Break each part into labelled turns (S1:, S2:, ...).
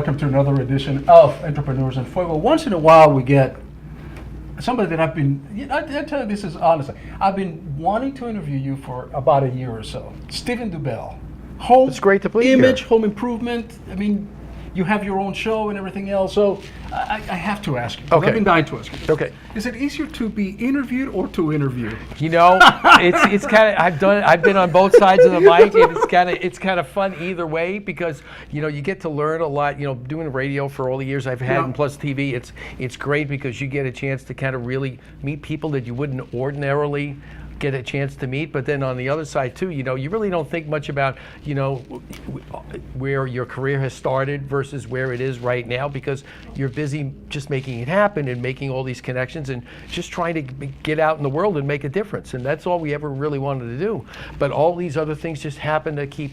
S1: welcome to another edition of Entrepreneurs in Fuego. Once in a while, we get somebody that I've been, I tell you this is honestly, I've been wanting to interview you for about a year or so. Stephen Deubel. Home,
S2: it's great to be
S1: image,
S2: here.
S1: home improvement. I mean, you have your own show and everything else, so I have to ask you.
S2: Okay.
S1: I've been dying to ask you.
S2: Okay.
S1: Is it easier to be interviewed or to interview?
S2: You know, it's kind of I've been on both sides of the mic, and it's kind of fun either way because you get to learn a lot. Doing radio for all the years I've had, and plus TV, it's great because you get a chance to kind of really meet people that you wouldn't ordinarily get a chance to meet. But then on the other side too, you really don't think much about where your career has started versus where it is right now because you're busy just making it happen and making all these connections and just trying to get out in the world and make a difference. And that's all we ever really wanted to do. But all these other things just happen to keep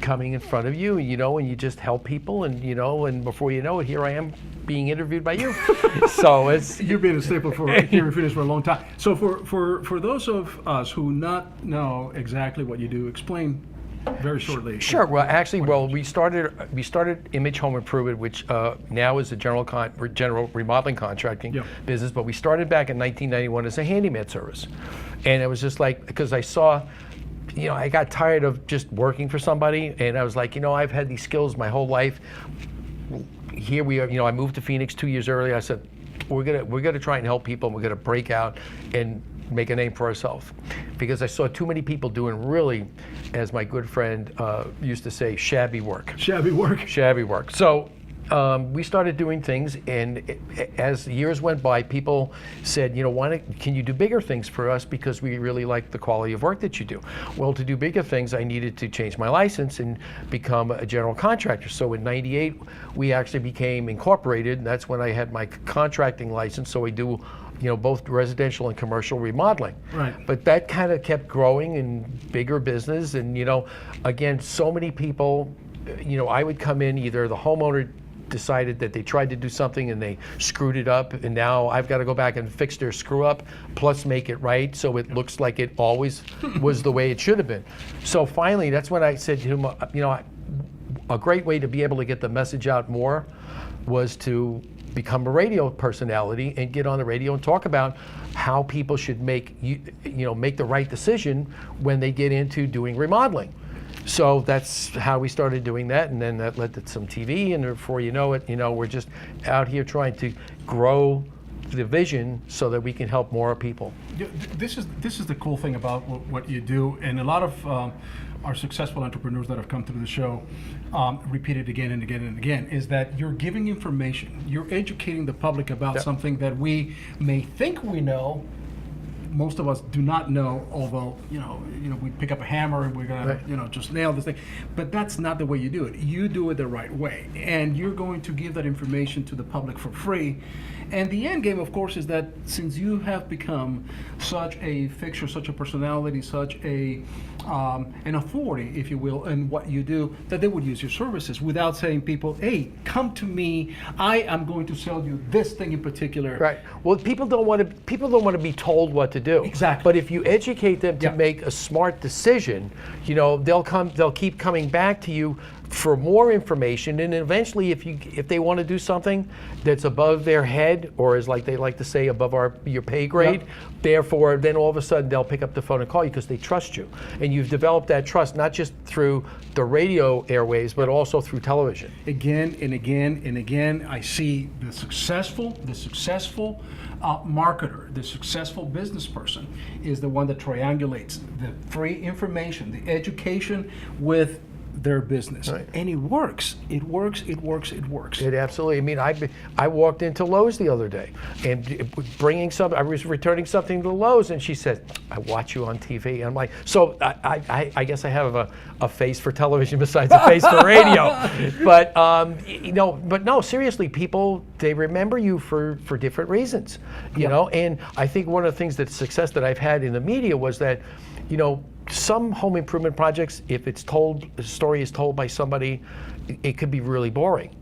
S2: coming in front of you, and you just help people, and and before you know it, here I am being interviewed by you. So
S1: you've been a staple for here in Phoenix for a long time. So for those of us who not know exactly what you do, explain very shortly.
S2: Sure. Well, actually, we started Image Home Improvement, which now is a general remodeling contracting business. But we started back in 1991 as a handyman service, and it was just like because I saw. I got tired of just working for somebody, and I was like, I've had these skills my whole life. Here we are. I moved to Phoenix 2 years earlier. I said, we're gonna try and help people, and we're gonna break out and make a name for ourselves, because I saw too many people doing really, as my good friend used to say, shabby work.
S1: Shabby work.
S2: Shabby work. So. We started doing things, and as years went by, people said, can you do bigger things for us because we really like the quality of work that you do. Well, to do bigger things, I needed to change my license and become a general contractor. So in '98, we actually became incorporated, and that's when I had my contracting license. So we do both residential and commercial remodeling.
S1: Right.
S2: But that kind of kept growing and bigger business, and again, so many people, I would come in, either the homeowner decided that they tried to do something and they screwed it up, and now I've got to go back and fix their screw up plus make it right so it looks like it always was the way it should have been. So finally, that's when I said to him, a great way to be able to get the message out more was to become a radio personality and get on the radio and talk about how people should make the right decision when they get into doing remodeling. So that's how we started doing that, and then that led to some TV, and before you know it, we're just out here trying to grow the vision so that we can help more people.
S1: This is the cool thing about what you do, and a lot of our successful entrepreneurs that have come through the show repeat it again and again and again, is that you're giving information, you're educating the public about something that we may think we know. Most of us do not know, although we pick up a hammer and we're gonna just nail this thing, but that's not the way you do it. You do it the right way, and you're going to give that information to the public for free. And the end game, of course, is that since you have become such a fixture, such a personality, such an authority, if you will, in what you do, that they would use your services without saying, people, hey, come to me. I am going to sell you this thing in particular.
S2: Right. Well, people don't want to be told what to do.
S1: Exactly.
S2: But if you educate them to make a smart decision, they'll keep coming back to you for more information, and eventually if they want to do something that's above their head, or is, like they like to say, above your pay grade, therefore then all of a sudden they'll pick up the phone and call you because they trust you, and you've developed that trust not just through the radio airwaves but also through television.
S1: Again and again and again, I see the successful marketer, the successful business person is the one that triangulates the free information, the education with their business.
S2: Right.
S1: And it works. It works.
S2: It absolutely. I mean, I walked into Lowe's the other day and I was returning something to Lowe's, and she said, I watch you on TV. And I'm like, so I guess I have a face for television besides a face for radio. But but no, seriously, people, they remember you for different reasons, you know. And I think one of the things success that I've had in the media was that, some home improvement projects, if the story is told by somebody, it could be really boring.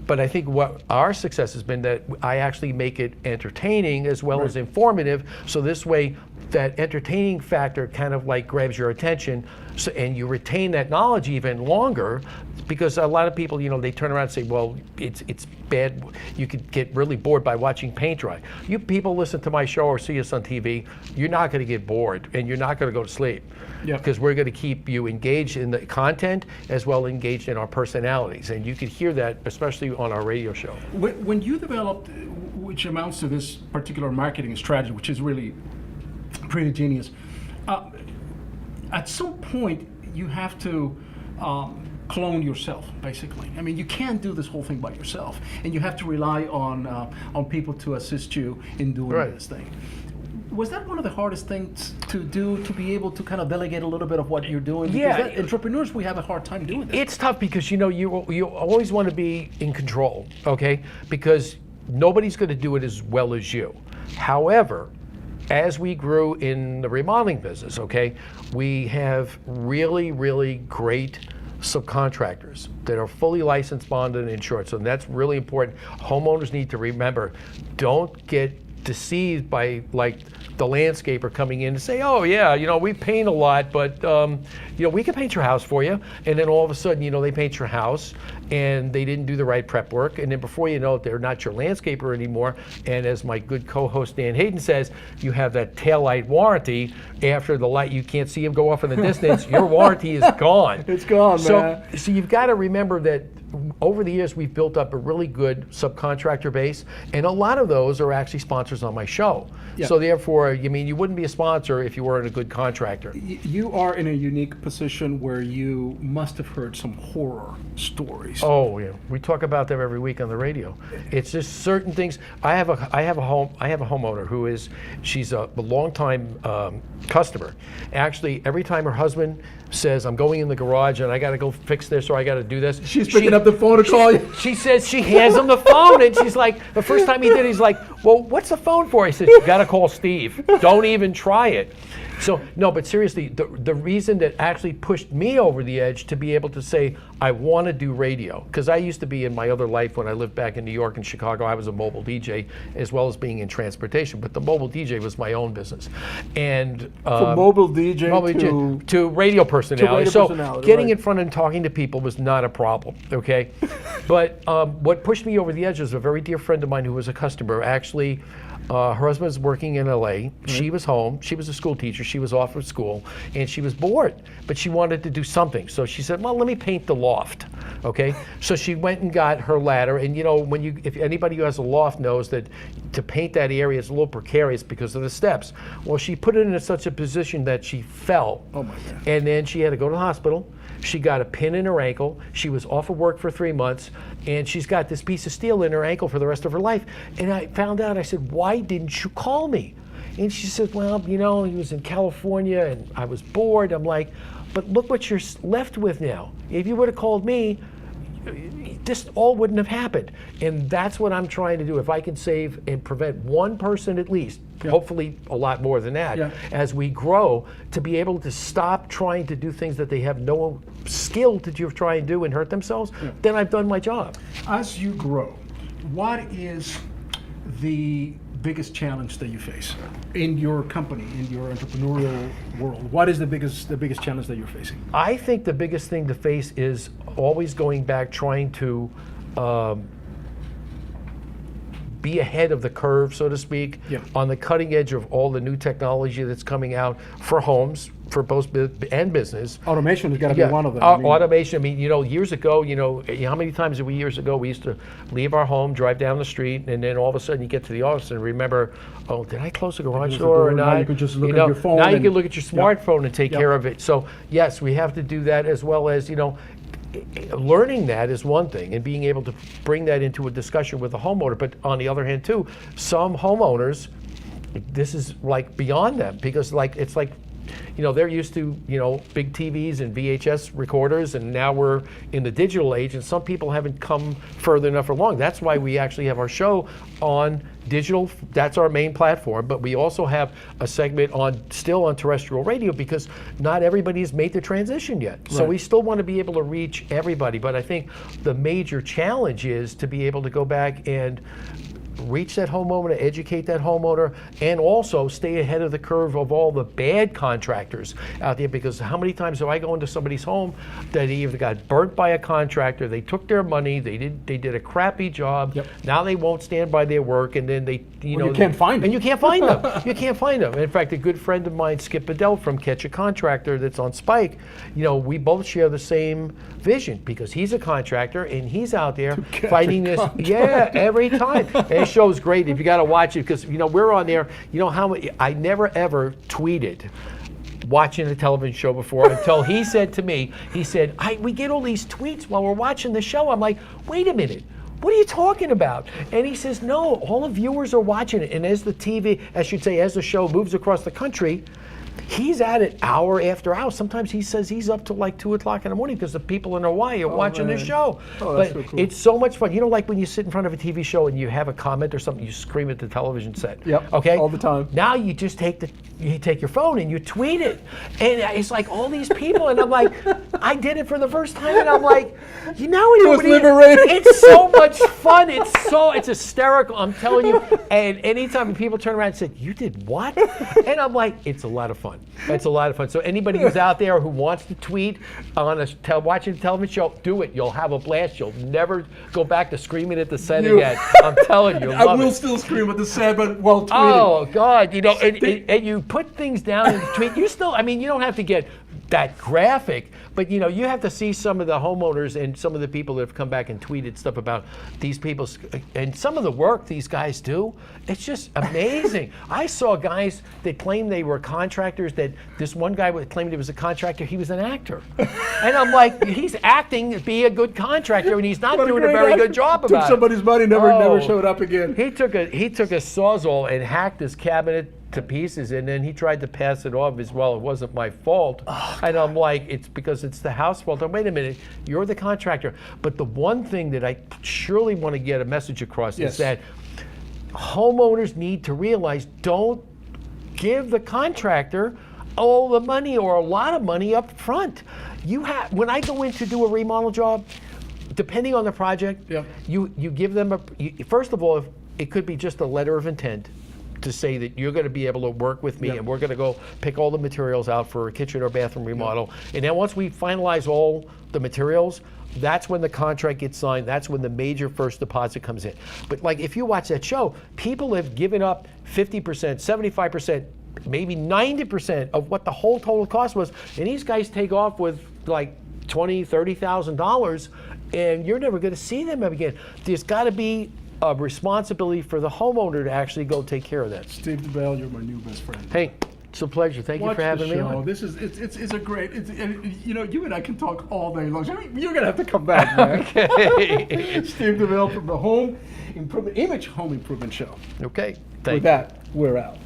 S2: But I think what our success has been that I actually make it entertaining as well as informative. So this way, that entertaining factor kind of like grabs your attention, so, and you retain that knowledge even longer, because a lot of people, they turn around and say, well, it's bad. You could get really bored by watching paint dry. You people listen to my show or see us on TV, you're not going to get bored, and you're not going to go to sleep.
S1: Yeah.
S2: Because we're going to keep you engaged in the content as well engaged in our personalities, and you could hear that especially on our radio show.
S1: When you developed, which amounts to this particular marketing strategy, which is really pretty genius, at some point you have to clone yourself, basically. I mean, you can't do this whole thing by yourself, and you have to rely on people to assist you in doing this thing. Was that one of the hardest things to do, to be able to kind of delegate a little bit of what you're doing? Because entrepreneurs, we have a hard time doing that.
S2: It's tough because you always want to be in control, okay? Because nobody's going to do it as well as you. However, as we grew in the remodeling business, okay, we have really, really great subcontractors that are fully licensed, bonded, and insured. So that's really important. Homeowners need to remember, don't get deceived by like the landscaper coming in and say, oh yeah, we paint a lot, but we can paint your house for you. And then all of a sudden, they paint your house and they didn't do the right prep work. And then before you know it, they're not your landscaper anymore. And as my good co-host Dan Hayden says, you have that taillight warranty. After the light, you can't see him go off in the distance, your warranty is gone.
S1: It's gone, man.
S2: So you've got to remember that over the years, we've built up a really good subcontractor base, and a lot of those are actually sponsors on my show. Yeah. So therefore, you wouldn't be a sponsor if you weren't a good contractor.
S1: You are in a unique position where you must have heard some horror stories.
S2: Oh yeah, we talk about them every week on the radio. It's just certain things. I have a homeowner she's a longtime customer. Actually, every time her husband says, I'm going in the garage and I got to go fix this or I got to do this,
S1: she's picking up the phone to call you.
S2: She says she hands him the phone, and she's like, the first time he did, he's like, well, what's the phone for? He said, you got to call Steve. Don't even try it. So, no, but seriously, the reason that actually pushed me over the edge to be able to say, I want to do radio, because I used to be in my other life when I lived back in New York and Chicago, I was a mobile DJ as well as being in transportation, but the mobile DJ was my own business. And
S1: from mobile DJ
S2: to radio personality. Getting in front and talking to people was not a problem, okay? But what pushed me over the edge was a very dear friend of mine who was a customer. Actually, her husband was working in LA. Mm-hmm. She was home. She was a school teacher. She was off of school, and she was bored, but she wanted to do something. So she said, well, let me paint the loft, okay? So she went and got her ladder, and if anybody who has a loft knows that to paint that area is a little precarious because of the steps. Well, she put it in such a position that she fell.
S1: Oh my God.
S2: And then she had to go to the hospital. She got a pin in her ankle. She was off of work for 3 months, and she's got this piece of steel in her ankle for the rest of her life. And I found out, I said, why didn't you call me? And she said, well, he was in California and I was bored. I'm like, but look what you're left with now. If you would have called me, this all wouldn't have happened. And that's what I'm trying to do. If I can save and prevent one person at least, hopefully a lot more than that, as we grow, to be able to stop trying to do things that they have no skill to try and do and hurt themselves, then I've done my job.
S1: As you grow, what is the biggest challenge that you face in your company, in your entrepreneurial world? What is the biggest challenge that you're facing?
S2: I think the biggest thing to face is always going back, trying to be ahead of the curve, so to speak, on the cutting edge of all the new technology that's coming out for homes, for both and business.
S1: Automation has got to be one of them.
S2: Automation, years ago, how many times we used to leave our home, drive down the street, and then all of a sudden you get to the office and remember, oh, did I close the garage door or not?
S1: Now you can just look at your phone.
S2: Now you can look at your smartphone and take care of it. So yes, we have to do that, as well as, learning that is one thing, and being able to bring that into a discussion with the homeowner. But on the other hand too, some homeowners, this is like beyond them, because it's like, they're used to, big TVs and VHS recorders, and now we're in the digital age, and some people haven't come further enough along. That's why we actually have our show on digital. That's our main platform, but we also have a segment still on terrestrial radio, because not everybody's made the transition yet. Right. So we still want to be able to reach everybody, but I think the major challenge is to be able to go back and reach that homeowner, educate that homeowner, and also stay ahead of the curve of all the bad contractors out there, because how many times do I go into somebody's home that he either got burnt by a contractor, they took their money, they did a crappy job,
S1: Yep.
S2: now they won't stand by their work, and then they,
S1: you can't find them.
S2: And you can't find them. You can't find them. In fact, a good friend of mine, Skip Bedell from Catch a Contractor that's on Spike, we both share the same vision, because he's a contractor and he's out there fighting this. Yeah, every time. And it show's great. If you got to watch it, because we're on there. How many, I never ever tweeted watching a television show before until he said to me, he said, we get all these tweets while we're watching the show. I'm like, wait a minute. What are you talking about? And he says, no, all the viewers are watching it. And as the TV, as the show moves across the country, he's at it hour after hour. Sometimes he says he's up till like 2 o'clock in the morning because the people in Hawaii are watching the show.
S1: That's
S2: but
S1: so cool.
S2: It's so much fun. Like when you sit in front of a TV show and you have a comment or something, you scream at the television set.
S1: Yep.
S2: Okay.
S1: All the time.
S2: Now you just take your phone and you tweet it, and it's like all these people, and I'm like, I did it for the first time, and I'm like,
S1: It was liberating.
S2: It's so much fun. It's hysterical. I'm telling you. And anytime people turn around and say, "You did what?" and I'm like, it's a lot of fun. It's a lot of fun. So anybody who's out there who wants to tweet on watching a television show, do it. You'll have a blast. You'll never go back to screaming at the set again. I'm telling you.
S1: I will still scream at the set, but while tweeting.
S2: Oh God, and you put things down in the tweet. You still, you don't have to get that graphic, but you have to see some of the homeowners and some of the people that have come back and tweeted stuff about these people and some of the work these guys do. It's just amazing. I saw guys that claimed they were contractors. That this one guy claimed he was a contractor. He was an actor, and I'm like, he's acting to be a good contractor, and he's not doing a very good job about it.
S1: Took somebody's money, never showed up again.
S2: He took a Sawzall and hacked his cabinet to pieces, and then he tried to pass it off as, well, it wasn't my fault. And I'm like, it's because it's the house fault. Oh, wait a minute, you're the contractor. But the one thing that I surely want to get a message across is that homeowners need to realize, don't give the contractor all the money or a lot of money up front. When I go in to do a remodel job, depending on the project, you give them first of all, it could be just a letter of intent to say that you're going to be able to work with me, and we're going to go pick all the materials out for a kitchen or bathroom remodel. And then once we finalize all the materials, that's when the contract gets signed. That's when the major first deposit comes in. But like if you watch that show, people have given up 50%, 75%, maybe 90% of what the whole total cost was. And these guys take off with like $20,000, $30,000, and you're never going to see them again. There's got to be a responsibility for the homeowner to actually go take care of that.
S1: Steve Deubel, you're my new best friend.
S2: Hey, it's a pleasure. Thank you for having me on.
S1: This is it's a great. You and I can talk all day long. You're gonna have to come back, man.
S2: Okay.
S1: Steve Deubel from the Image Home Improvement Show.
S2: Okay.
S1: With that, we're out.